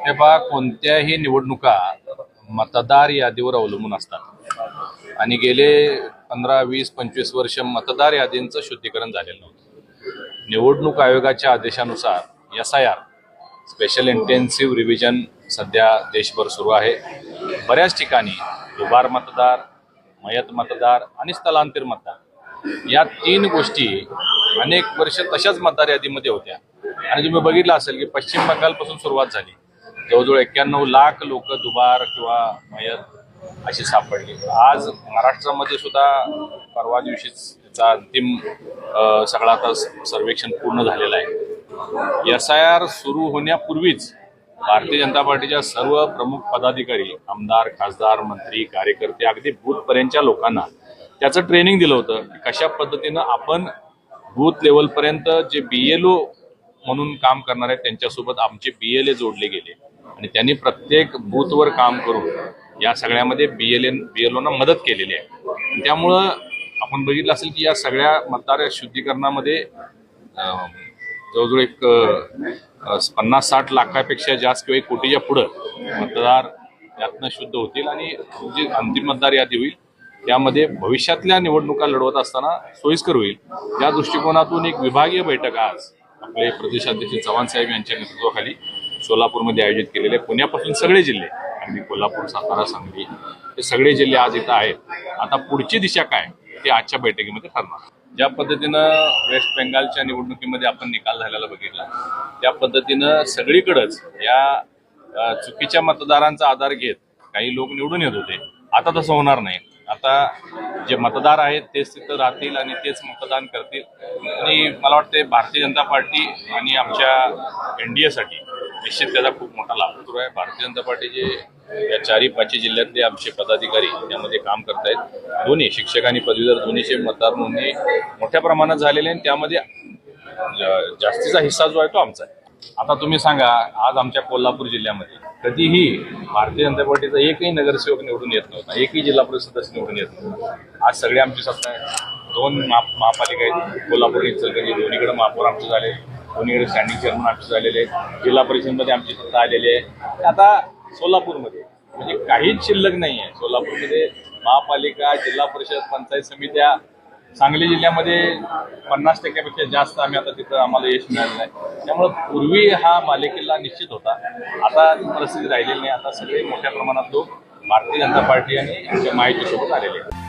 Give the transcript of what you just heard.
हे पहा, कोणत्याही निवडणुका मतदार यादीवर अवलंबून असतात आणि गेले 15, 20, 25 वर्ष मतदार यादींचं शुद्धीकरण झालेलं नव्हतं. निवडणूक आयोगाच्या आदेशानुसार SIR स्पेशल इंटेन्सिव्ह रिव्हिजन सध्या देशभर सुरू आहे. बऱ्याच ठिकाणी दुबार मतदार, मयत मतदार आणि स्थलांतर मतदार या 3 गोष्टी अनेक वर्ष तशाच मतदार यादीमध्ये होत्या आणि तुम्ही बघितलं असेल की पश्चिम बंगालपासून सुरुवात झाली. जवळजवळ 91 लाख लोक दुबार किंवा मयत अशी सापडली. आज महाराष्ट्रामध्ये सुद्धा परवा दिवशीच त्याचा अंतिम सगळा आता सर्वेक्षण पूर्ण झालेला आहे. SIR सुरू होण्यापूर्वीच भारतीय जनता पार्टीच्या सर्व प्रमुख पदाधिकारी, आमदार, खासदार, मंत्री, कार्यकर्ते, अगदी बूथपर्यंतच्या लोकांना त्याचं ट्रेनिंग दिलं होतं की कशा पद्धतीनं आपण बूथ लेवलपर्यंत जे BLO म्हणून काम करणार आहेत त्यांच्यासोबत आमचे BLA जोडले गेले आणि त्यांनी प्रत्येक बूथवर काम करून या सगळ्यामध्ये BLOना मदत केलेली आहे. त्यामुळं आपण बघितलं असेल की या सगळ्या मतदार शुद्धीकरणामध्ये जवळजवळ एक 50-60 लाखापेक्षा जास्त किंवा 1 कोटीच्या पुढं मतदार यातनं शुद्ध होतील आणि जी अंतिम मतदार यादी होईल त्यामध्ये भविष्यातल्या निवडणुका लढवत असताना सोयीस्कर होईल. या दृष्टिकोनातून एक विभागीय बैठक आज आपले प्रदेशाध्यक्ष चव्हाण साहेब यांच्या नेतृत्वाखाली सोलापूरमध्ये आयोजित केलेले. पुण्यापासून सगळे जिल्हे, अगदी कोल्हापूर, सातारा, सांगली हे सगळे जिल्हे आज इथं आहेत. आता पुढची दिशा काय ते आजच्या बैठकीमध्ये ठरणार. ज्या पद्धतीनं वेस्ट बेंगालच्या निवडणुकीमध्ये आपण निकाल झालेला बघितला त्या पद्धतीनं सगळीकडेच या चुकीच्या मतदारांचा आधार घेत काही लोक निवडून येत होते. आता तसं होणार नाही. आता जे मतदार आहेत तेच तिथं राहतील आणि तेच मतदान करतील आणि मला वाटते भारतीय जनता पार्टी आणि आमच्या NDAसाठी निश्चित त्याचा खूप मोठा लाभ होतो आहे. भारतीय जनता पार्टीचे या 4-5 जिल्ह्यातले आमचे पदाधिकारी त्यामध्ये काम करतायत. दोन्ही शिक्षक आणि पदवीधर दोन्हीचे मतदार नोंदणी मोठ्या प्रमाणात झालेले आणि त्यामध्ये जास्तीचा हिस्सा जो आहे तो आमचा आहे. आता तुम्ही सांगा, आज आमच्या कोल्हापूर जिल्ह्यामध्ये कधीही भारतीय जनता पार्टीचा एकही नगरसेवक निवडून येत नव्हता, एकही जिल्हा परिषद सदस्य निवडून येत नव्हता. आज सगळे आमची सत्ता आहे. 2 महापालिका आहेत, कोल्हापूर इचलकरंजी, दोन्हीकडे महापौर आमचे झाले, दोन्हीकडे स्टँडिंग चेअरमन आमचे झालेले, जिल्हा परिषदेमध्ये आमची सत्ता आलेली आहे. आता सोलापूरमध्ये म्हणजे काहीच शिल्लक नाही आहे. सोलापूरमध्ये महापालिका, जिल्हा परिषद, पंचायत समित्या, सांगली जिल्ह्यामध्ये 50% जास्त आम्ही आता तिथं आम्हाला यश मिळालेलं आहे. त्यामुळं पूर्वी हा बालेकिल्ला निश्चित होता, आता ती परिस्थिती राहिलेली नाही. आता सगळे मोठ्या प्रमाणात लोक भारतीय जनता पार्टी आणि आमच्या महायुतीसोबत आलेले आहेत.